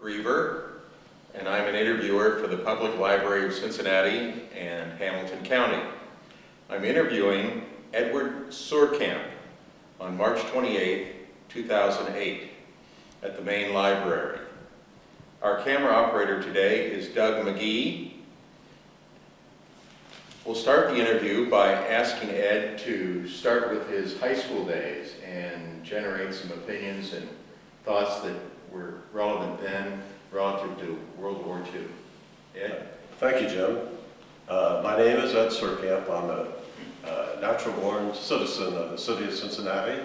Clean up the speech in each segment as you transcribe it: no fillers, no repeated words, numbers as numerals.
Griever, and I'm an interviewer for the Public Library of Cincinnati and Hamilton County. I'm interviewing Edward Seurkamp on March 28, 2008 at the main library. Our camera operator today is Doug McGee. We'll start the interview by asking Ed to start with his high school days and generate some opinions and thoughts that were relevant then relative to World War II. Ed? Thank you, Jim. My name is Ed Seurkamp. I'm a natural-born citizen of the city of Cincinnati.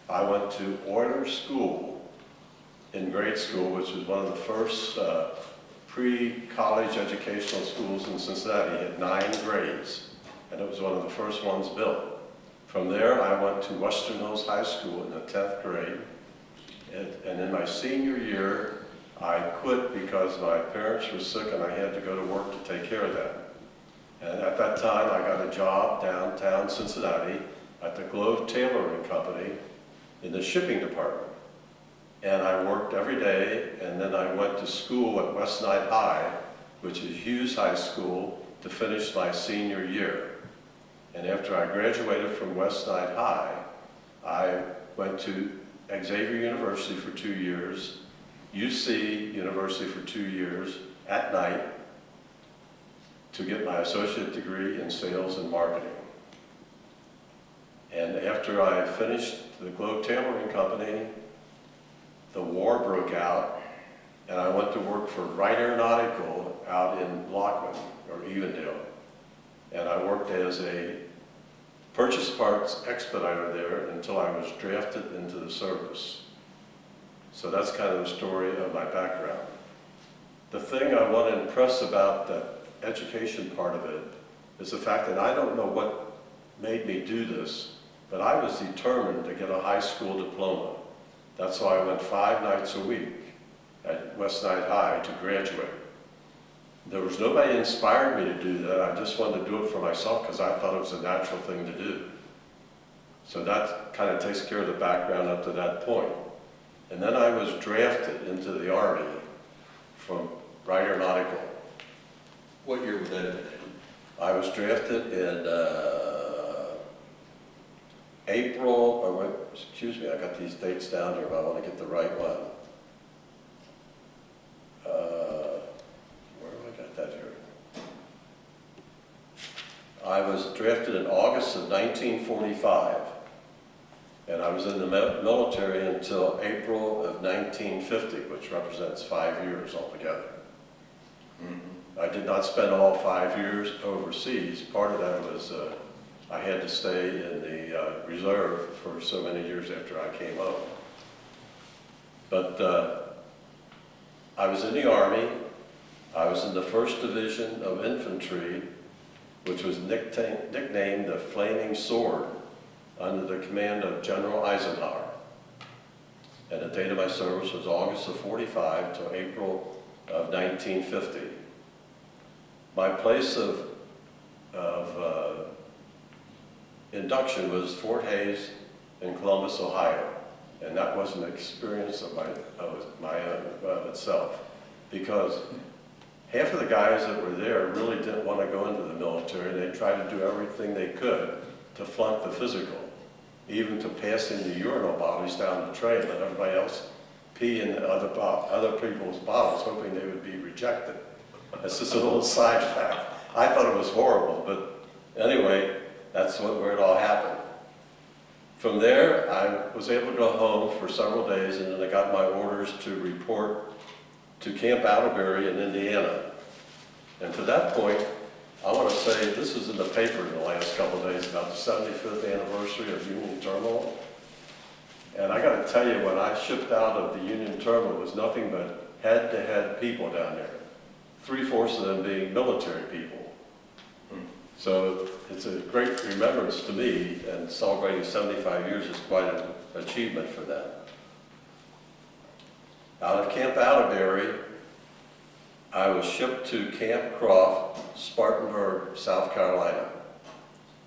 I went to Oyler School in grade school, which was one of the first pre-college educational schools in Cincinnati. It had 9 grades, and it was one of the first ones built. From there, I went to Western Hills High School in the 10th grade, and in my senior year, I quit because my parents were sick and I had to go to work to take care of them. And at that time, I got a job downtown Cincinnati at the Globe Tailoring Company in the shipping department. And I worked every day, and then I went to school at West Knight High, which is Hughes High School, to finish my senior year. And after I graduated from West Knight High, I went to Xavier University for 2 years, UC University for 2 years at night to get my associate degree in sales and marketing. And after I finished the Globe Tailoring Company, the war broke out, and I went to work for Wright Aeronautical out in Lockman, or Evendale. And I worked as a purchase parts expediter there until I was drafted into the service. So that's kind of the story of my background. The thing I want to impress about the education part of it is the fact that I don't know what made me do this, but I was determined to get a high school diploma. That's why I went 5 nights a week at West Knight High to graduate. There was nobody inspired me to do that. I just wanted to do it for myself because I thought it was a natural thing to do. So that kind of takes care of the background up to that point. And then I was drafted into the Army from Wright Aeronautical. What year was that in? I was drafted in April, or excuse me, I got these dates down here, but I want to get the right one. Where have I got that here? I was drafted in August of 1945, and I was in the military until April of 1950, which represents 5 years altogether. I did not spend all 5 years overseas. Part of that was I had to stay in the reserve for so many years after I came home. But I was in the Army. I was in the 1st Division of Infantry, which was nicknamed the Flaming Sword, under the command of General Eisenhower. And the date of my service was August of 45 to April of 1950. My place of induction was Fort Hays in Columbus, Ohio. And that was an experience of my own of itself, because half of the guys that were there really didn't want to go into the military. They tried to do everything they could to flunk the physical, even to passing the urinal bottles down the tray and let everybody else pee in other people's bottles, hoping they would be rejected. That's just a little side fact. I thought it was horrible, but anyway, that's where it all happened. From there, I was able to go home for several days, and then I got my orders to report to Camp Atterbury in Indiana. And to that point, I want to say this was in the paper in the last couple of days about the 75th anniversary of Union Terminal. And I got to tell you, when I shipped out of the Union Terminal, it was nothing but head-to-head people down there. 3/4 of them being military people. So it's a great remembrance to me, and celebrating 75 years is quite an achievement for them. Out of Camp Atterbury, I was shipped to Camp Croft, Spartanburg, South Carolina.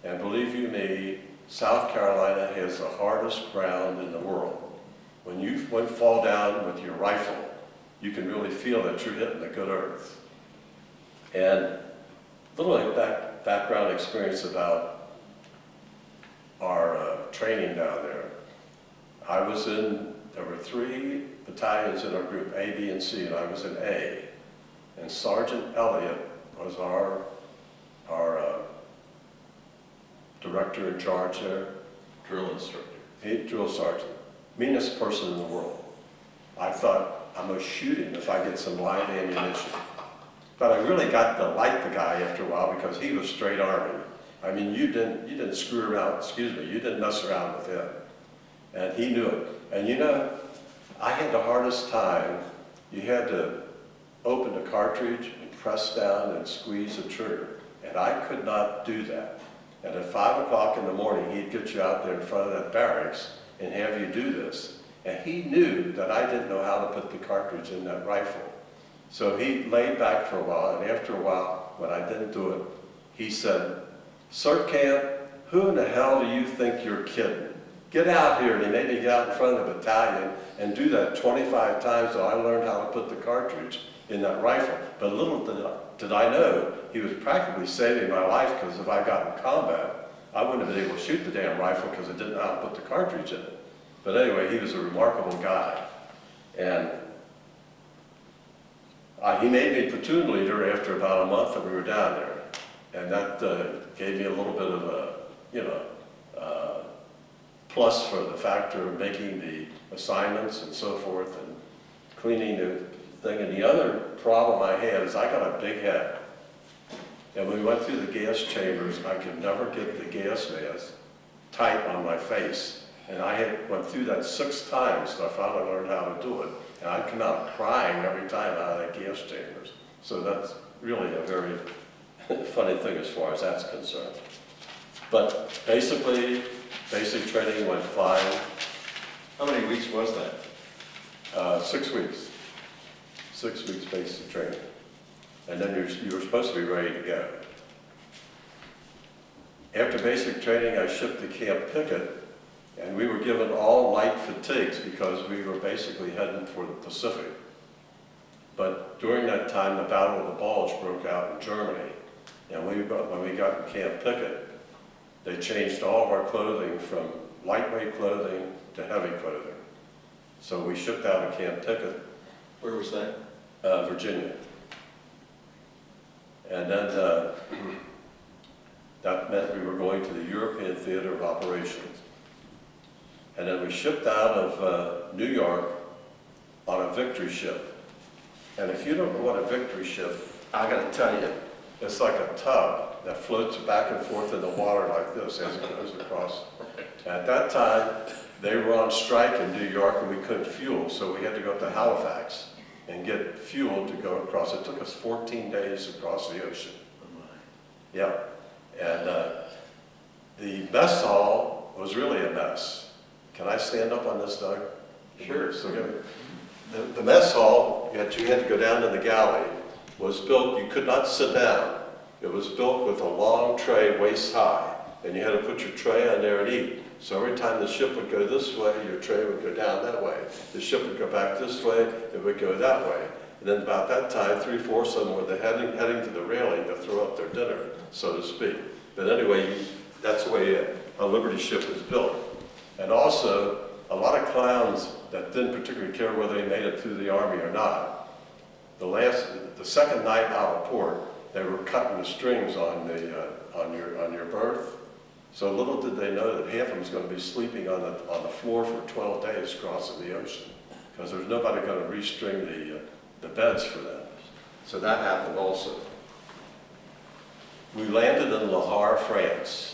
And believe you me, South Carolina has the hardest ground in the world. When you fall down with your rifle, you can really feel that you're hitting the good earth. And a little background experience about our training down there. There were 3 battalions in our group, A, B, and C, and I was in A. And Sergeant Elliott was our director in charge there. Drill instructor. Drill sergeant. Meanest person in the world. I thought, I'm going to shoot him if I get some live ammunition. But I really got to like the guy after a while because he was straight Army. I mean, you didn't screw around, you didn't mess around with him. And he knew it. And you know, I had the hardest time. You had to open the cartridge and press down and squeeze the trigger. And I could not do that. And at 5 o'clock in the morning, he'd get you out there in front of that barracks and have you do this. And he knew that I didn't know how to put the cartridge in that rifle. So he laid back for a while, and after a while, when I didn't do it, he said, "Seurkamp, who in the hell do you think you're kidding? Get out here." And he made me get out in front of the battalion and do that 25 times so I learned how to put the cartridge in that rifle. But little did I know, he was practically saving my life, because if I got in combat, I wouldn't have been able to shoot the damn rifle because I didn't know how to put the cartridge in it. But anyway, he was a remarkable guy. And he made me platoon leader after about a month that we were down there. And that gave me a little bit of a, plus for the factor of making the assignments and so forth and cleaning the thing. And the other problem I had is I got a big head. And when we went through the gas chambers, I could never get the gas mask tight on my face. And I went through that 6 times, so I finally learned how to do it. And I'd come out crying every time out of that gas chambers. So that's really a very funny thing as far as that's concerned. But basically, basic training went fine. How many weeks was that? 6 weeks. 6 weeks basic training. And then you were supposed to be ready to go. After basic training, I shipped to Camp Pickett. And we were given all light fatigues because we were basically heading for the Pacific. But during that time, the Battle of the Bulge broke out in Germany. And when we got in Camp Pickett, they changed all of our clothing from lightweight clothing to heavy clothing. So we shipped out of Camp Pickett. Where was that? Virginia. And then that meant we were going to the European Theater of Operations. And then we shipped out of New York on a victory ship. And if you don't know what a victory ship, I gotta tell you, it's like a tub that floats back and forth in the water like this as it goes across. At that time, they were on strike in New York and we couldn't fuel, so we had to go up to Halifax and get fuel to go across. It took us 14 days to cross the ocean. Yeah, and the mess hall was really a mess. Can I stand up on this, Doug? Sure. So the mess hall, you had to go down to the galley, was built, you could not sit down. It was built with a long tray waist high, and you had to put your tray on there and eat. So every time the ship would go this way, your tray would go down that way. The ship would go back this way, it would go that way. And then about that time, 3/4 of them were heading to the railing to throw up their dinner, so to speak. But anyway, that's the way a Liberty ship is built. And also, a lot of clowns that didn't particularly care whether they made it through the Army or not. The second night out of port, they were cutting the strings on your berth. So little did they know that half of them was going to be sleeping on the floor for 12 days crossing the ocean, because there was nobody going to restring the beds for them. So that happened also. We landed in Le Havre, France.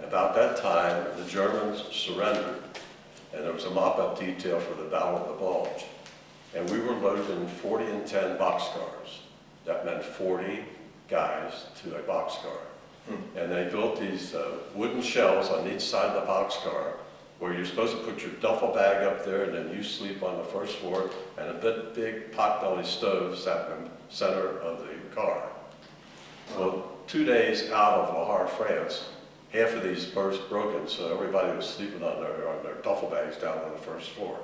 About that time, the Germans surrendered, and there was a mop-up detail for the Battle of the Bulge. And we were loaded in 40 and 10 boxcars. That meant 40 guys to a boxcar. And they built these wooden shelves on each side of the boxcar where you're supposed to put your duffel bag up there, and then you sleep on the first floor, and a big potbelly stove sat in the center of the car. Well, 2 days out of Le Havre, France, half of these berths broken, so everybody was sleeping on their duffel bags down on the first floor.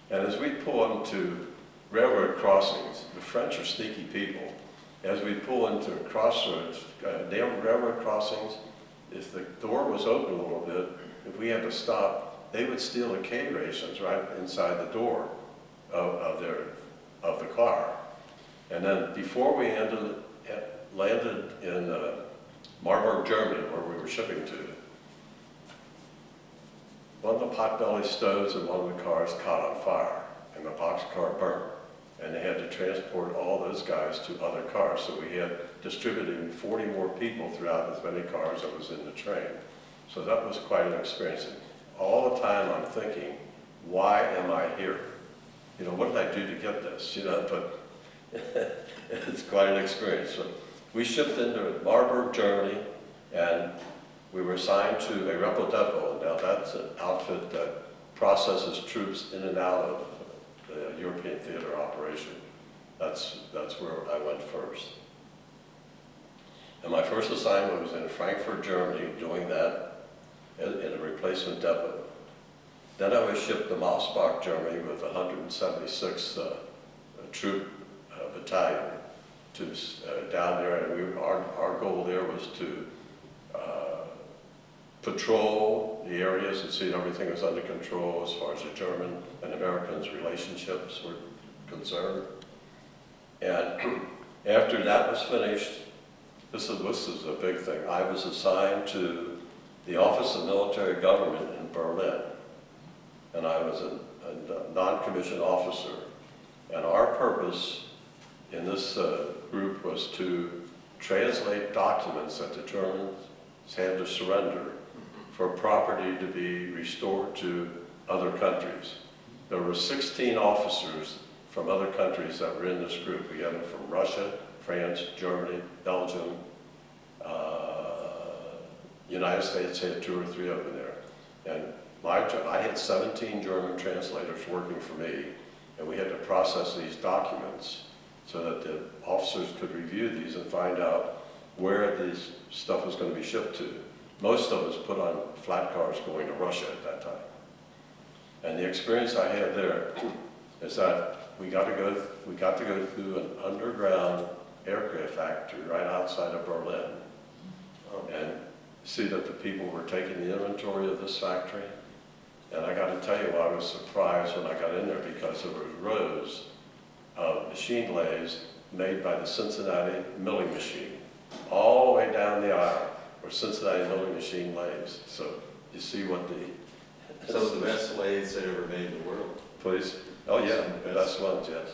And as we pull into railroad crossings, the French are sneaky people. As we pull into crossroads, railroad crossings, if the door was open a little bit, if we had to stop, they would steal the K rations right inside the door of the car. And then before we landed in Marburg, Germany, where we were shipping to, one of the potbelly stoves in one of the cars caught on fire, and the boxcar burned. And they had to transport all those guys to other cars. So we had distributing 40 more people throughout as many cars that was in the train. So that was quite an experience. And all the time I'm thinking, why am I here? You know, what did I do to get this? You know, but it's quite an experience. So we shipped into Marburg, Germany, and we were assigned to a Repo Depot. Now that's an outfit that processes troops in and out of the European theater operation. That's where I went first. And my first assignment was in Frankfurt, Germany, doing that in a replacement depot. Then I was shipped to Mossbach, Germany with the 176th Troop Battalion to down there, and our goal there was to patrol the areas and see everything was under control as far as the German and Americans' relationships were concerned. And after that was finished, this is a big thing. I was assigned to the Office of Military Government in Berlin, and I was a non-commissioned officer. And our purpose in this group was to translate documents that the Germans had to surrender for property to be restored to other countries. There were 16 officers from other countries that were in this group. We had them from Russia, France, Germany, Belgium, United States had 2 or 3 of them there. And I had 17 German translators working for me, and we had to process these documents so that the officers could review these and find out where this stuff was going to be shipped to. Most of us put on flat cars going to Russia at that time. And the experience I had there is that we got to go through an underground aircraft factory right outside of Berlin and see that the people were taking the inventory of this factory. And I got to tell you, I was surprised when I got in there because there were rows of machine lathes made by the Cincinnati milling machine. All the way down the aisle were Cincinnati milling machine lathes. So you see what the... Some of the best lathes that ever made in the world. Please? Oh yeah, the best ones, yes.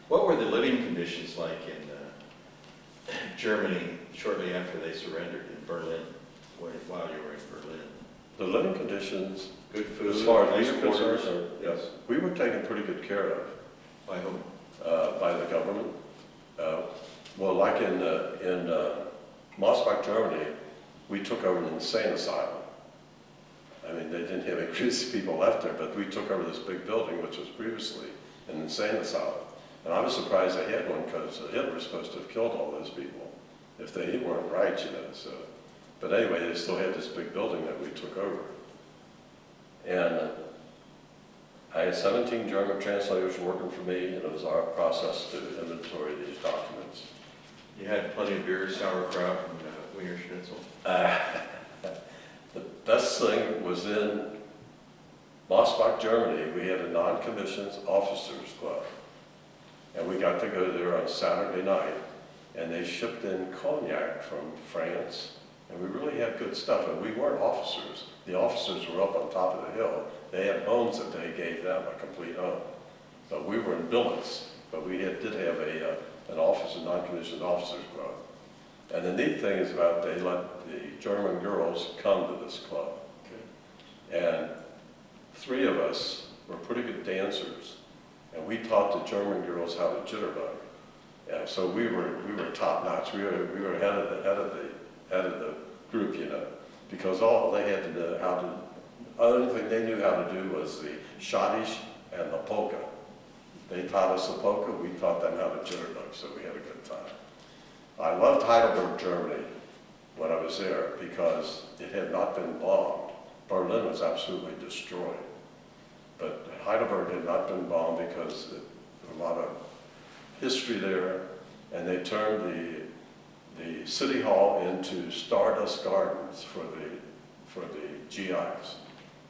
What were the living conditions like in Germany shortly after they surrendered in Berlin, while you were in Berlin? The living conditions, good food, as far as nice we were quarters? concerned, yes, we were taken pretty good care of. By whom? By the government. Well, like in Mossbach, Germany, we took over an insane asylum. I mean, they didn't have any crazy people left there, but we took over this big building, which was previously an insane asylum. And I was surprised they had one because Hitler was supposed to have killed all those people if they weren't right, you know. So, but anyway, they still had this big building that we took over. And I had 17 German translators working for me, and it was our process to inventory these documents. You had plenty of beer, sauerkraut, and Wiener Schnitzel. The best thing was in Mossbach, Germany, we had a non-commissioned officers club. And we got to go there on Saturday night, and they shipped in cognac from France, and we really had good stuff. And we weren't officers. The officers were up on top of the hill. They had homes that they gave them, a complete home. But we were in billets, but we did have an officer, non-commissioned officers club. And the neat thing is about they let the German girls come to this club. Okay. And 3 of us were pretty good dancers, and we taught the German girls how to jitterbug. And so we were top notch. We were head of the group, you know, because all they had to know only thing they knew how to do was the schottisch and the polka. They taught us the polka, we taught them how to jitterbug, so we had a good time. I loved Heidelberg, Germany, when I was there, because it had not been bombed. Berlin was absolutely destroyed. But Heidelberg had not been bombed because a lot of history there, and they turned the city hall into Stardust Gardens for the GIs.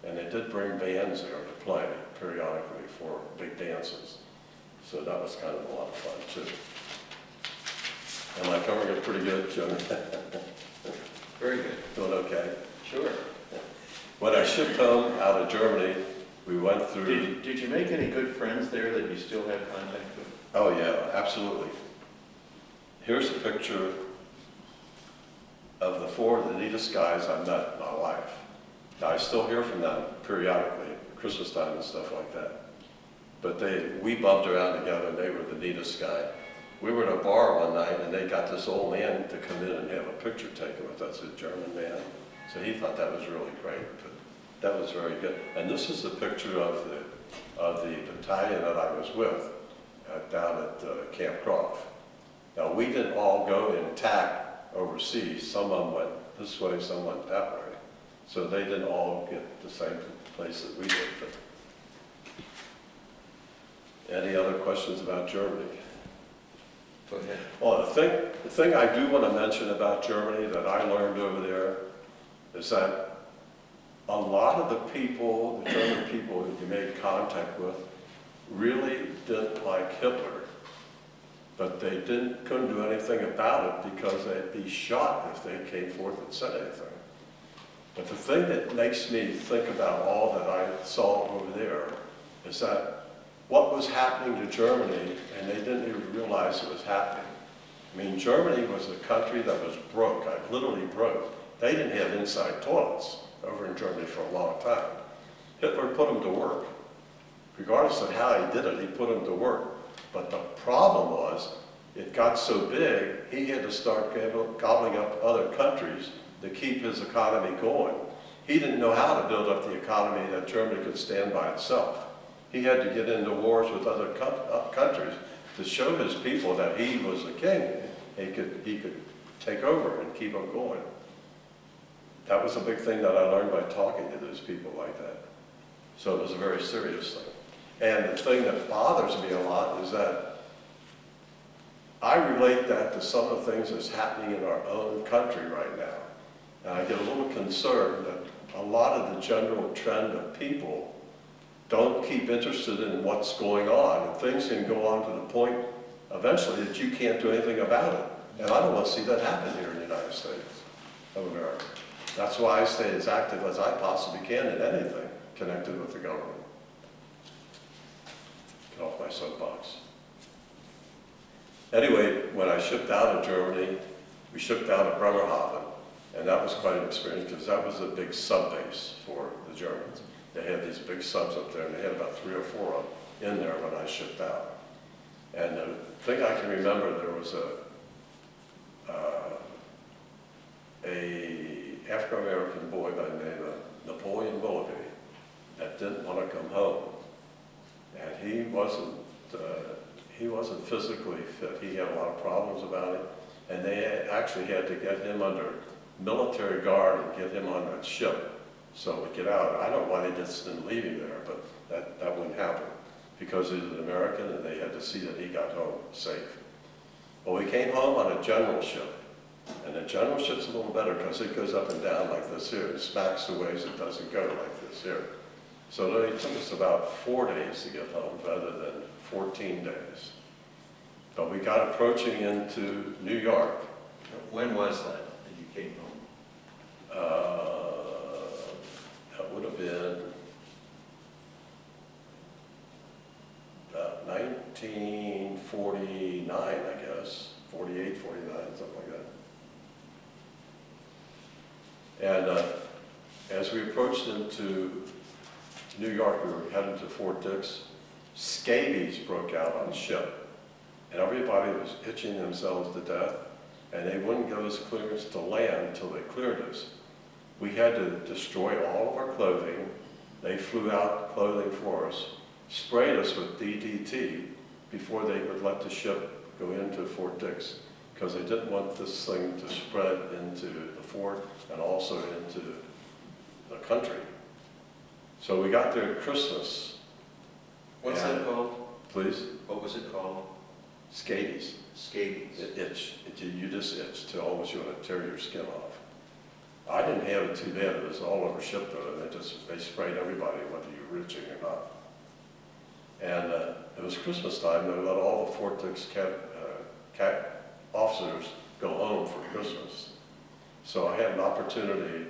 And they did bring bands there to play periodically for big dances. So that was kind of a lot of fun too. Am I covering it pretty good, Joe? Very good. Doing okay? Sure. When I shipped home out of Germany, we went through... Did you make any good friends there that you still have contact with? Oh yeah, absolutely. Here's a picture of the 4 of the neatest guys I met in my life. Now, I still hear from them periodically, Christmas time and stuff like that. But we bumped around together, and they were the neatest guy. We were at a bar one night, and they got this old man to come in and have a picture taken with us, a German man. So he thought that was really great. But that was very good. And this is a picture of the battalion that I was with down at Camp Croft. Now, we didn't all go in TAC overseas. Some of them went this way, some went that way. So they didn't all get the same place that we did. But any other questions about Germany? Go ahead. Well, the thing I do want to mention about Germany that I learned over there is that a lot of the people, the German people that you made contact with, really didn't like Hitler. But they couldn't do anything about it because they'd be shot if they came forth and said anything. But the thing that makes me think about all that I saw over there is that what was happening to Germany, and they didn't even realize it was happening. I mean, Germany was a country that was broke, literally broke. They didn't have inside toilets over in Germany for a long time. Hitler put them to work. Regardless of how he did it, he put them to work. But the problem was, it got so big, he had to start gobbling up other countries to keep his economy going. He didn't know how to build up the economy that Germany could stand by itself. He had to get into wars with other countries to show his people that he was a king. He could take over and keep them going. That was a big thing that I learned by talking to those people like that. So it was a very serious thing. And the thing that bothers me a lot is that I relate that to some of the things that's happening in our own country right now. And I get a little concerned that a lot of the general trend of people don't keep interested in what's going on. And things can go on to the point eventually that you can't do anything about it. And I don't want to see that happen here in the United States of America. That's why I stay as active as I possibly can in anything connected with the government. Get off my soapbox. Anyway, when I shipped out of Germany, we shipped out of Bremerhaven, and that was quite an experience because that was a big sub base for the Germans. They had these big subs up there, and they had about 3 or 4 of them in there when I shipped out. And the thing I can remember, there was a African-American boy by the name of Napoleon Willoughby that didn't want to come home. And he wasn't physically fit. He had a lot of problems about it. And they actually had to get him under military guard and get him on a ship so we get out. I don't know why they just didn't leave him there, but that wouldn't happen because he was an American and they had to see that he got home safe. Well, we came home on a general ship. And the general ship's a little better because it goes up and down like this here. It smacks the ways, it doesn't go like this here. So it took us about 4 days to get home rather than 14 days. But we got approaching into New York. When was that you came home? That would have been about 1949, I guess. 48, 49, something like that. And as we approached into New York, we were heading to Fort Dix. Scabies broke out on ship, and everybody was itching themselves to death, and they wouldn't give us clearance to land until they cleared us. We had to destroy all of our clothing. They flew out clothing for us, sprayed us with DDT before they would let the ship go into Fort Dix, because they didn't want this thing to spread into the fort and also into the country. So we got there at Christmas. What's that called? Please? What was it called? Scabies. Scabies. You just itch till almost you want to tear your skin off. I didn't have it too bad. It was all over ship though, and they sprayed everybody, whether you were itching or not. And it was Christmas time. They let all the Fort Dix officers go home for Christmas. So I had an opportunity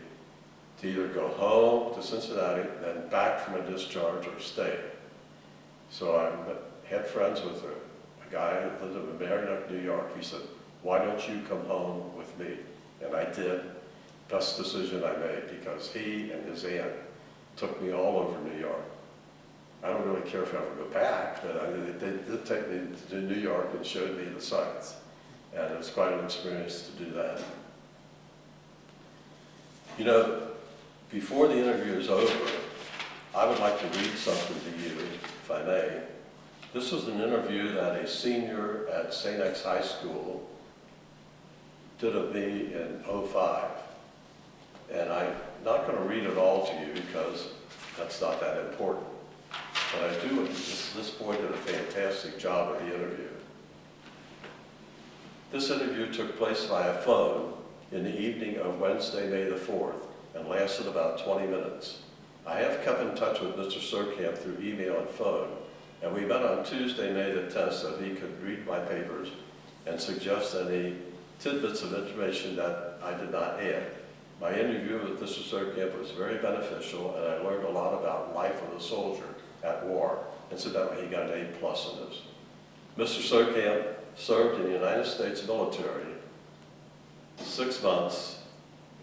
to either go home to Cincinnati, then back from a discharge, or stay. So I had friends with a guy who lived in Merrimack, New York. He said, "Why don't you come home with me?" And I did. Best decision I made, because he and his aunt took me all over New York. I don't really care if I ever go back, but they did take me to New York and showed me the sights. And it was quite an experience to do that. You know, before the interview is over, I would like to read something to you, if I may. This was an interview that a senior at St. X High School did of me in '05. And I'm not going to read it all to you because that's not that important. But I do, this boy did a fantastic job of the interview. This interview took place via phone in the evening of Wednesday, May the 4th, and lasted about 20 minutes. I have kept in touch with Mr. Seurkamp through email and phone, and we met on Tuesday, May the 10th, so he could read my papers and suggest any tidbits of information that I did not add. My interview with Mr. Seurkamp was very beneficial, and I learned a lot about life of a soldier at war. Incidentally, he got an A+ in this. Mr. Seurkamp served in the United States military 6 months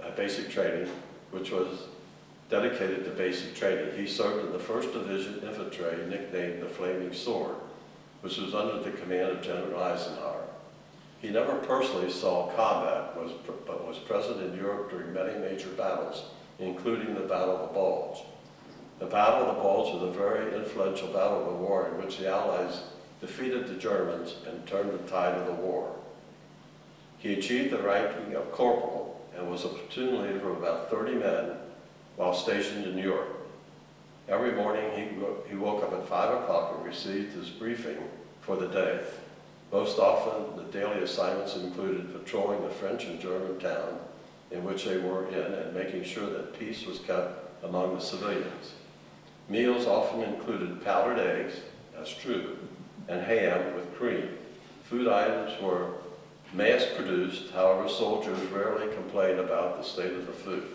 at basic training, which was dedicated to basic training. He served in the 1st Division Infantry, nicknamed the Flaming Sword, which was under the command of General Eisenhower. He never personally saw combat, but was present in Europe during many major battles, including the Battle of the Bulge. The Battle of the Bulge was a very influential battle of the war in which the Allies defeated the Germans and turned the tide of the war. He achieved the ranking of corporal and was a platoon leader of about 30 men while stationed in Europe. Every morning he woke up at 5 o'clock and received his briefing for the day. Most often, the daily assignments included patrolling the French and German town in which they were in and making sure that peace was kept among the civilians. Meals often included powdered eggs, that's true, and ham with cream. Food items were mass-produced, however, soldiers rarely complained about the state of the food.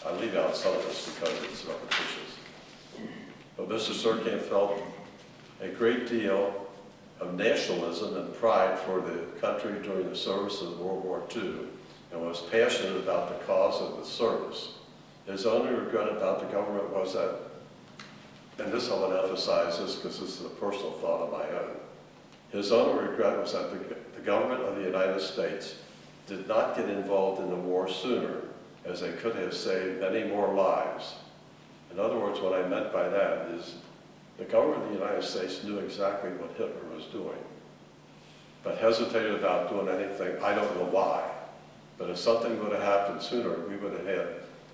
I leave out some of this because it's repetitious. But Mr. Seurkamp felt a great deal of nationalism and pride for the country during the service of World War II, and was passionate about the cause of the service. His only regret about the government was that, and this I want to emphasize this because this is a personal thought of my own, his only regret was that the government of the United States did not get involved in the war sooner, as they could have saved many more lives. In other words, what I meant by that is the government of the United States knew exactly what Hitler was doing, but hesitated about doing anything. I don't know why, but if something would have happened sooner, we would have had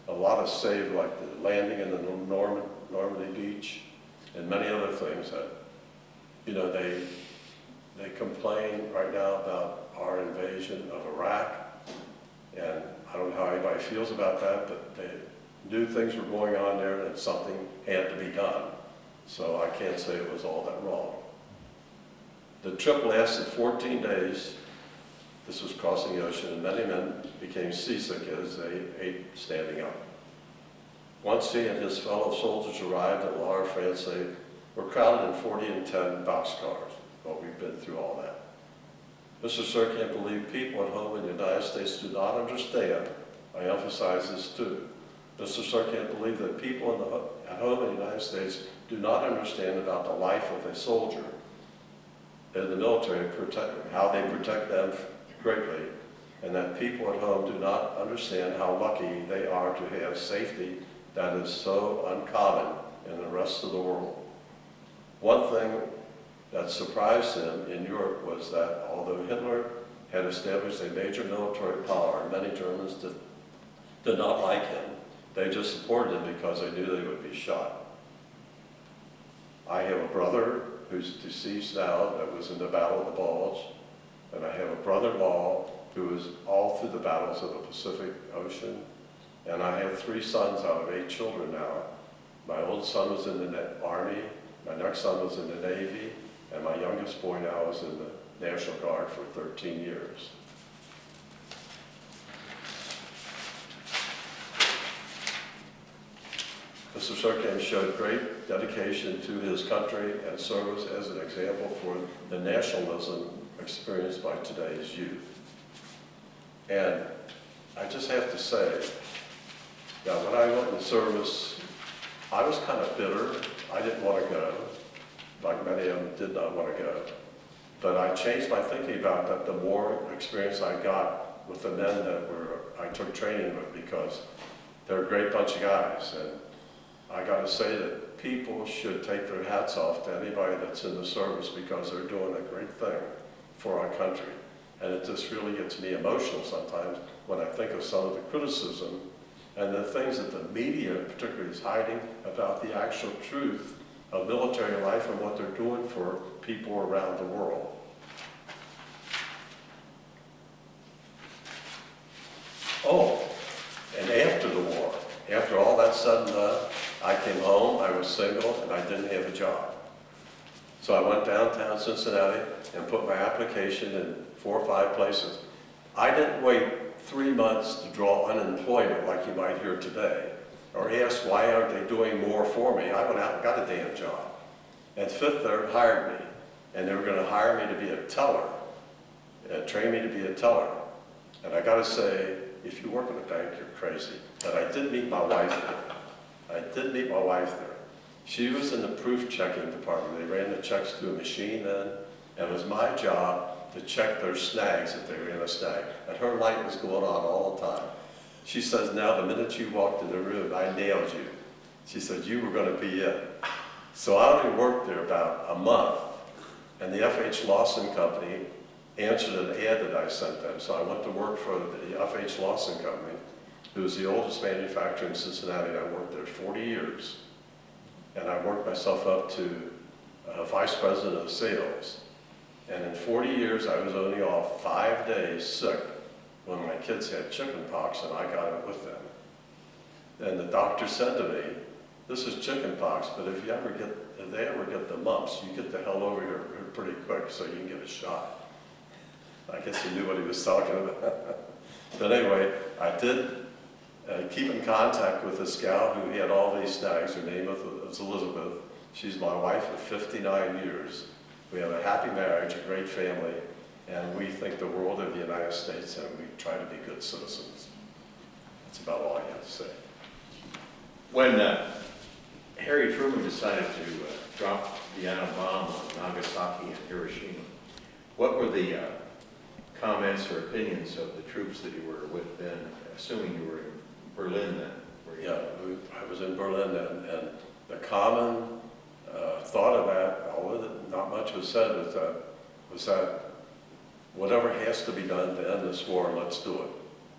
a lot of save, like the landing in the Normandy beach and many other things that, you know, they complain right now about our invasion of Iraq, and I don't know how anybody feels about that, but they knew things were going on there and something had to be done. So I can't say it was all that wrong. The trip lasted 14 days. This was crossing the ocean, and many men became seasick as they ate standing up. Once he and his fellow soldiers arrived at La France, they were crowded in 40 and 10 boxcars. Well, we've been through all that. Mr. Seurkamp believed people at home in the United States do not understand. I emphasize this too. Mr. Seurkamp believed that people at home in the United States do not understand about the life of a soldier in the military, how they protect them greatly, and that people at home do not understand how lucky they are to have safety that is so uncommon in the rest of the world. One thing that surprised him in Europe was that although Hitler had established a major military power, and many Germans did not like him, they just supported him because they knew they would be shot. I have a brother who's deceased now, that was in the Battle of the Bulge. And I have a brother-in-law who was all through the battles of the Pacific Ocean. And I have 3 sons out of 8 children now. My oldest son was in the Army, my next son was in the Navy, and my youngest boy now is in the National Guard for 13 years. Mr. Seurkamp showed great dedication to his country and service as an example for the nationalism experienced by today's youth. And I just have to say that when I went in the service, I was kind of bitter. I didn't want to go, like many of them did not want to go. But I changed my thinking about that the more experience I got with the men that I took training with, because they're a great bunch of guys. And I got to say that people should take their hats off to anybody that's in the service, because they're doing a great thing for our country. And it just really gets me emotional sometimes when I think of some of the criticism and the things that the media particularly is hiding about the actual truth of military life and what they're doing for people around the world. Oh, and after the war, after all that's said and done, I came home, I was single, and I didn't have a job. So I went downtown Cincinnati and put my application in 4 or 5 places. I didn't wait 3 months to draw unemployment like you might hear today, or ask why aren't they doing more for me. I went out and got a damn job. And Fifth Third hired me, and they were going to hire me to be a teller, train me to be a teller. And I got to say, if you work in a bank, you're crazy. But I did meet my wife there. I did meet my wife there. She was in the proof checking department. They ran the checks through a machine then, and it was my job to check their snags if they ran a snag. And her light was going on all the time. She says, now the minute you walked in the room, I nailed you. She said, you were going to be it. So I only worked there about a month, and the F.H. Lawson Company answered an ad that I sent them. So I went to work for the F.H. Lawson Company, who was the oldest manufacturer in Cincinnati. I worked there 40 years. And I worked myself up to vice president of sales. And in 40 years, I was only off 5 days sick when my kids had chicken pox, and I got it with them. And the doctor said to me, this is chicken pox, but if they ever get the mumps, you get the hell over here pretty quick so you can get a shot. I guess he knew what he was talking about. But anyway, I did keep in contact with this gal who had all these snags. Her name was Elizabeth. She's my wife of 59 years. We have a happy marriage, a great family, and we think the world of the United States, and we try to be good citizens. That's about all I have to say. When Harry Truman decided to drop the atom bomb on Nagasaki and Hiroshima, what were the comments or opinions of the troops that you were with then, assuming you were in Berlin then? Yeah, I was in Berlin then, and the common thought of that, although not much was said, was that whatever has to be done to end this war, let's do it.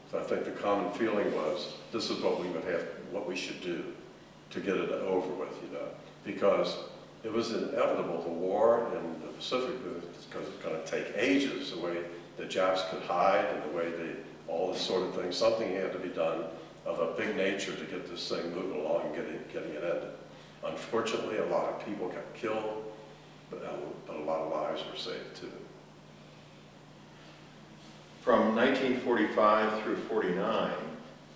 So I think the common feeling was, this is what we should do to get it over with, because it was inevitable. The war in the Pacific, because it's going to take ages, the way the Japs could hide and the way all this sort of thing. Something had to be done of a big nature to get this thing moving along and getting it ended. Unfortunately, a lot of people got killed, but a lot of lives were saved too. From 1945 through 49,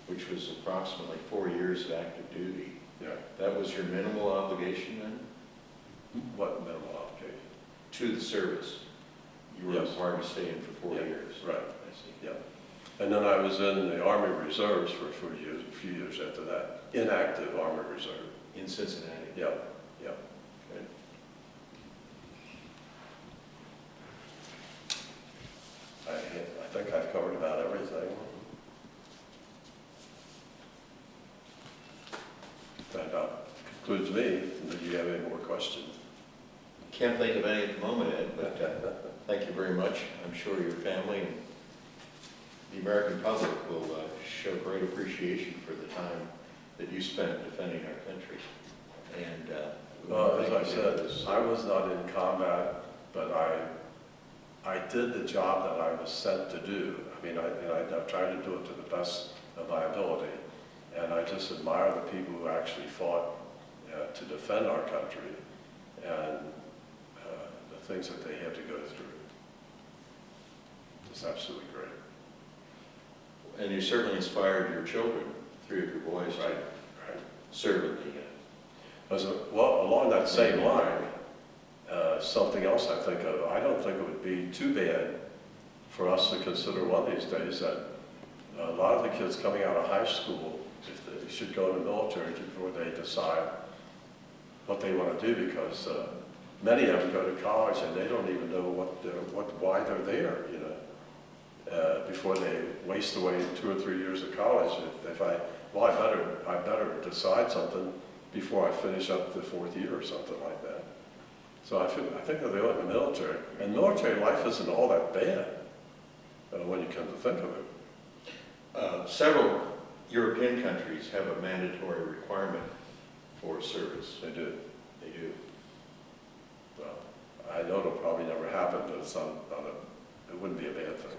which was approximately 4 years of active duty, Yeah. that was your minimal obligation then? What minimal obligation? To the service. You were Yes. required to stay in for 4 Yeah, years. right. I see. Yeah. And then I was in the Army Reserves for a few years after that. Inactive Army Reserve. In Cincinnati. Yeah, yeah. Good. I think I've covered about everything. That about concludes me. Do you have any more questions? Can't think of any at the moment, Ed, but thank you very much. I'm sure your family and the American public will show great appreciation for the time that you spent defending our country. And Well, as I said, I was not in combat, but I did the job that I was sent to do. I mean, I tried to do it to the best of my ability. And I just admire the people who actually fought to defend our country and the things that they had to go through. It's absolutely great. And you certainly inspired your children, 3 of your boys, Right, to right. serve in the Well, along that same line, something else I think of, I don't think it would be too bad for us to consider one of these days that a lot of the kids coming out of high school, if they should go in the military before they decide what they want to do, because many of them go to college and they don't even know why they're there, you know. Before they waste away 2 or 3 years of college, I better decide something before I finish up the 4th year or something like that. So I think that they went in the military, and military life isn't all that bad when you come to think of it. Several European countries have a mandatory requirement for service. They do. They do. Well, I know it'll probably never happen, but it wouldn't be a bad thing.